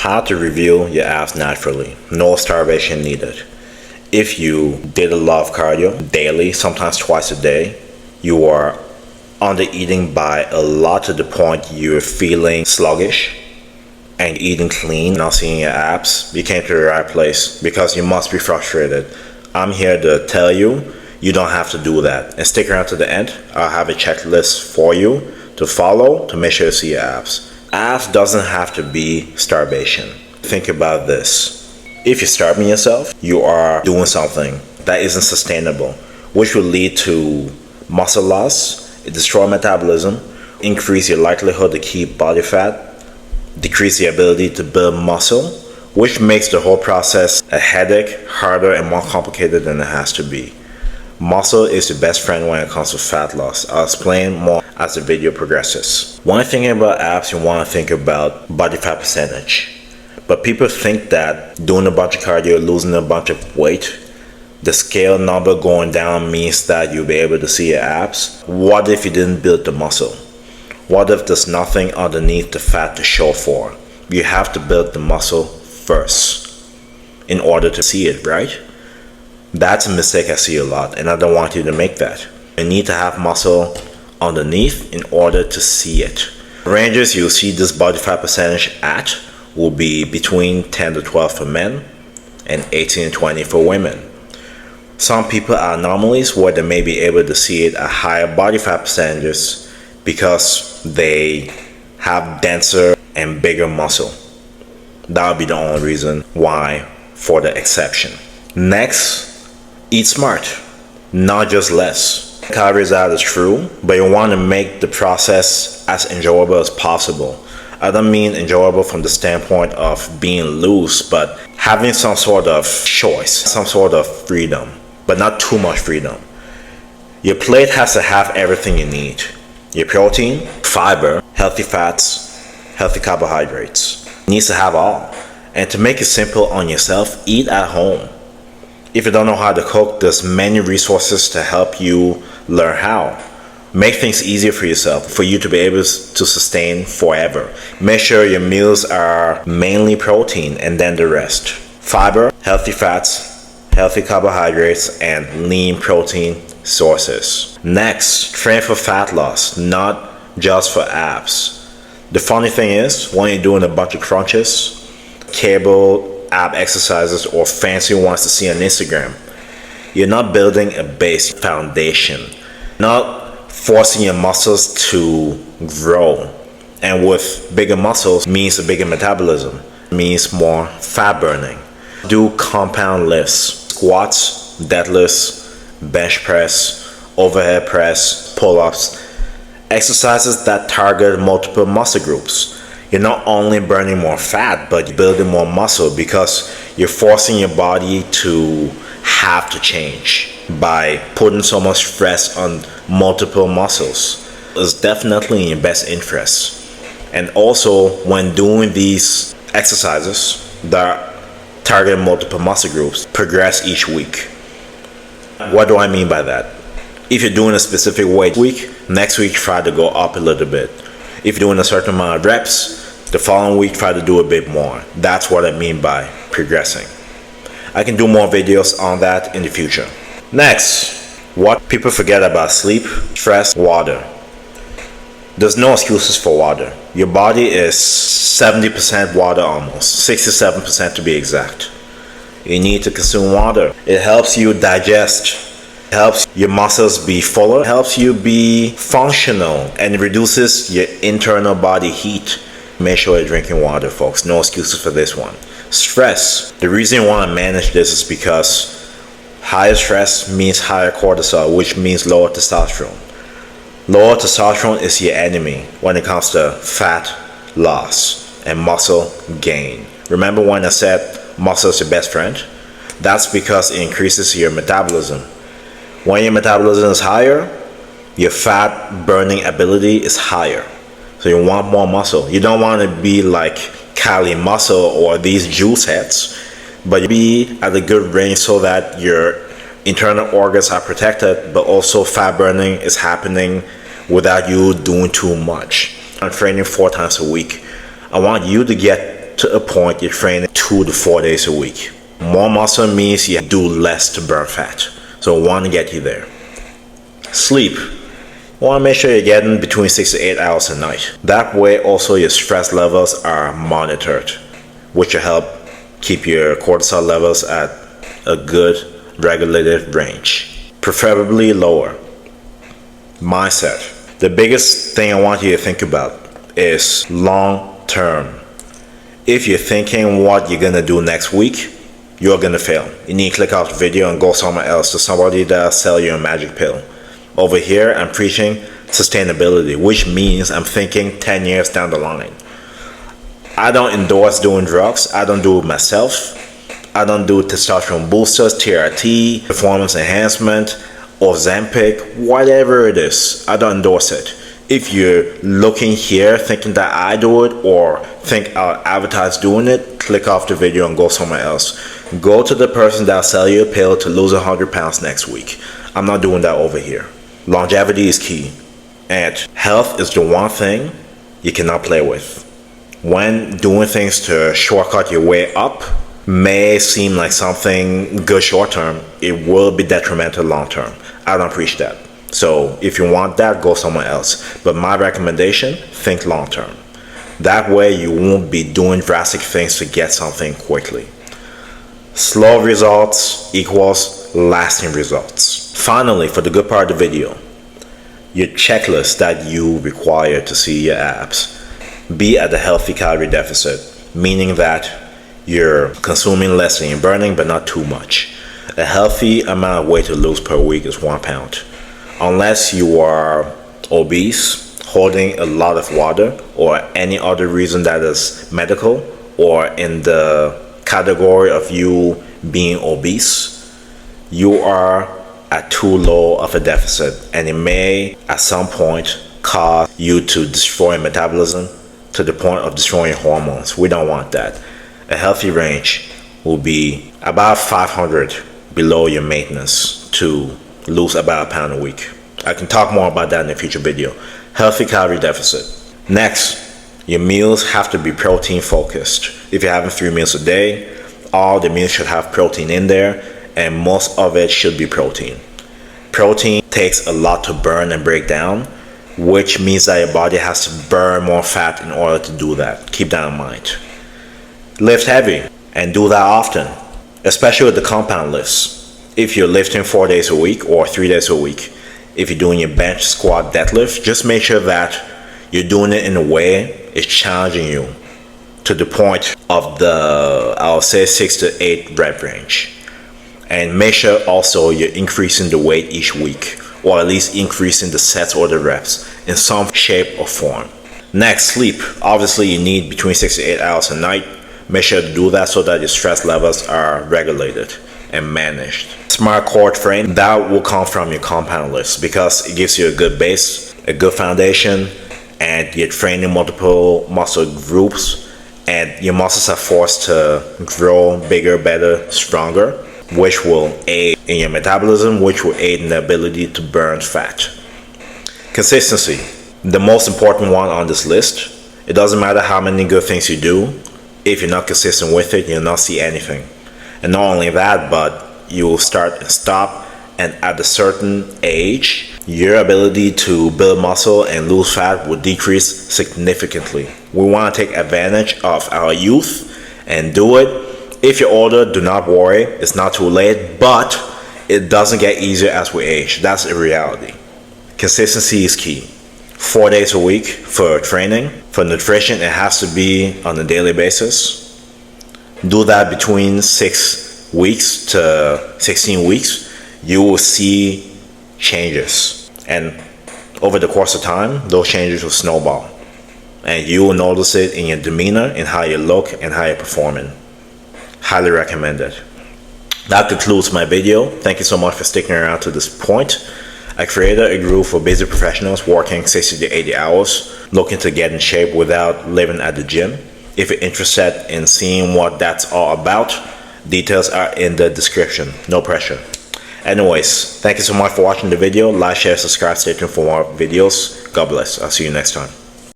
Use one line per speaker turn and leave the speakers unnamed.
How to reveal your abs naturally. No starvation needed. If you did a lot of cardio daily, sometimes twice a day, you are under eating by a lot to the point you're feeling sluggish and eating clean, not seeing your abs, you came to the right place because you must be frustrated. I'm here to tell you, you don't have to do that. And stick around to the end. I'll have a checklist for you to follow to make sure you see your abs. Abs doesn't have to be starvation. Think about this. If you're starving yourself, you are doing something that isn't sustainable, which will lead to muscle loss, destroy metabolism, increase your likelihood to keep body fat, decrease the ability to build muscle, which makes the whole process a headache, harder and more complicated than it has to be. Muscle is your best friend when it comes to fat loss. I'll explain more as the video progresses. When thinking about abs, you want to think about body fat percentage. But people think that doing a bunch of cardio, losing a bunch of weight, the scale number going down means that you'll be able to see your abs. What if you didn't build the muscle? What if there's nothing underneath the fat to show for? You have to build the muscle first in order to see it, right? That's a mistake I see a lot, and I don't want you to make that. You need to have muscle underneath in order to see it. Ranges you'll see this body fat percentage at will be between 10 to 12 for men and 18 to 20 for women. Some people are anomalies where they may be able to see it at higher body fat percentages because they have denser and bigger muscle. That would be the only reason why for the exception. Next, eat smart, not just less. Calories out is true, but you want to make the process as enjoyable as possible. I don't mean enjoyable from the standpoint of being loose, but having some sort of choice, some sort of freedom, but not too much freedom. Your plate has to have everything you need. Your protein, fiber, healthy fats, healthy carbohydrates. It needs to have all. And to make it simple on yourself, eat at home. If you don't know how to cook, there's many resources to help you learn how. Make things easier for yourself, for you to be able to sustain forever. Make sure your meals are mainly protein and then the rest. Fiber, healthy fats, healthy carbohydrates, and lean protein sources. Next, train for fat loss, not just for abs. The funny thing is, when you're doing a bunch of crunches, cable ab exercises, or fancy ones to see on Instagram, you're not building a base foundation, not forcing your muscles to grow. And with bigger muscles means a bigger metabolism, means more fat burning. Do compound lifts, squats, deadlifts, bench press, overhead press, pull-ups, exercises that target multiple muscle groups. You're not only burning more fat, but you're building more muscle because you're forcing your body to have to change by putting so much stress on multiple muscles. It's definitely in your best interest. And also, when doing these exercises that target multiple muscle groups, progress each week. What do I mean by that? If you're doing a specific weight week, next week try to go up a little bit. If you're doing a certain amount of reps, the following week try to do a bit more. That's what I mean by progressing. I can do more videos on that in the future. Next, what people forget about sleep, stress, water. There's no excuses for water. Your body is 70% water almost, 67% to be exact. You need to consume water. It helps you digest. It helps your muscles be fuller. It helps you be functional and reduces your internal body heat. Make sure you're drinking water, folks. No excuses for this one. Stress. The reason you want to manage this is because higher stress means higher cortisol, which means lower testosterone. Lower testosterone is your enemy when it comes to fat loss and muscle gain. Remember when I said muscle is your best friend? That's because it increases your metabolism. When your metabolism is higher, your fat burning ability is higher. So you want more muscle. You don't want to be like Cali muscle or these juice heads, but be at a good range so that your internal organs are protected, but also fat burning is happening without you doing too much. I'm training 4 times a week. I want you to get get to a point you're training 2 to 4 days a week. More muscle means you do less to burn fat. So I want to get you there. Sleep. You want to make sure you're getting between 6 to 8 hours a night. That way also your stress levels are monitored, which will help keep your cortisol levels at a good regulated range, preferably lower. Mindset. The biggest thing I want you to think about is long term. If you're thinking what you're gonna do next week, you're gonna fail. You need to click off the video and go somewhere else to somebody that'll sell you a magic pill. Over here, I'm preaching sustainability, which means I'm thinking 10 years down the line. I don't endorse doing drugs. I don't do it myself. I don't do testosterone boosters, TRT, performance enhancement, or Ozempic, whatever it is. I don't endorse it. If you're looking here thinking that I do it or think I'll advertise doing it, click off the video and go somewhere else. Go to the person that'll sell you a pill to lose 100 pounds next week. I'm not doing that over here. Longevity is key, and health is the one thing you cannot play with. When doing things to shortcut your way up may seem like something good short term, it will be detrimental long term. I don't preach that. So if you want that, go somewhere else. But my recommendation, think long term. That way you won't be doing drastic things to get something quickly. Slow results equals lasting results. Finally, for the good part of the video, your checklist that you require to see your abs. Be at a healthy calorie deficit, meaning that you're consuming less than you're burning, but not too much. A healthy amount of weight to lose per week is 1 pound. Unless you are obese, holding a lot of water, or any other reason that is medical, or in the category of you being obese, you are at too low of a deficit, and it may at some point cause you to destroy metabolism to the point of destroying hormones. We don't want that. A healthy range will be about 500 below your maintenance to lose about 1 pound a week. I can talk more about that in a future video. Healthy calorie deficit. Next, your meals have to be protein focused. If you're having 3 meals a day, all the meals should have protein in there, and most of it should be protein. Protein takes a lot to burn and break down, which means that your body has to burn more fat in order to do that. Keep that in mind. Lift heavy, and do that often, especially with the compound lifts. If you're lifting 4 days a week or 3 days a week, if you're doing your bench, squat, deadlift, just make sure that you're doing it in a way it's challenging you to the point of the, I'll say 6 to 8 rep range. And make sure also you're increasing the weight each week, or at least increasing the sets or the reps in some shape or form. Next, sleep. Obviously you need between 6 to 8 hours a night. Make sure to do that so that your stress levels are regulated and managed. Smart core training, that will come from your compound lifts because it gives you a good base, a good foundation, and you're training multiple muscle groups, and your muscles are forced to grow bigger, better, stronger, which will aid in your metabolism, which will aid in the ability to burn fat. Consistency, the most important one on this list. It doesn't matter how many good things you do. If you're not consistent with it, you'll not see anything. And not only that, but you will start and stop, and at a certain age, your ability to build muscle and lose fat will decrease significantly. We want to take advantage of our youth and do it. If you're older, do not worry. It's not too late, but it doesn't get easier as we age. That's a reality. Consistency is key. 4 days a week for training. For nutrition, it has to be on a daily basis. Do that between 6 weeks to 16 weeks. You will see changes. And over the course of time, those changes will snowball. And you will notice it in your demeanor, in how you look, and how you're performing. Highly recommend it. That concludes my video. Thank you so much for sticking around to this point. I created a group for busy professionals working 60 to 80 hours, looking to get in shape without living at the gym. If you're interested in seeing what that's all about, details are in the description. No pressure. Anyways, thank you so much for watching the video. Like, share, subscribe, stay tuned for more videos. God bless. I'll see you next time.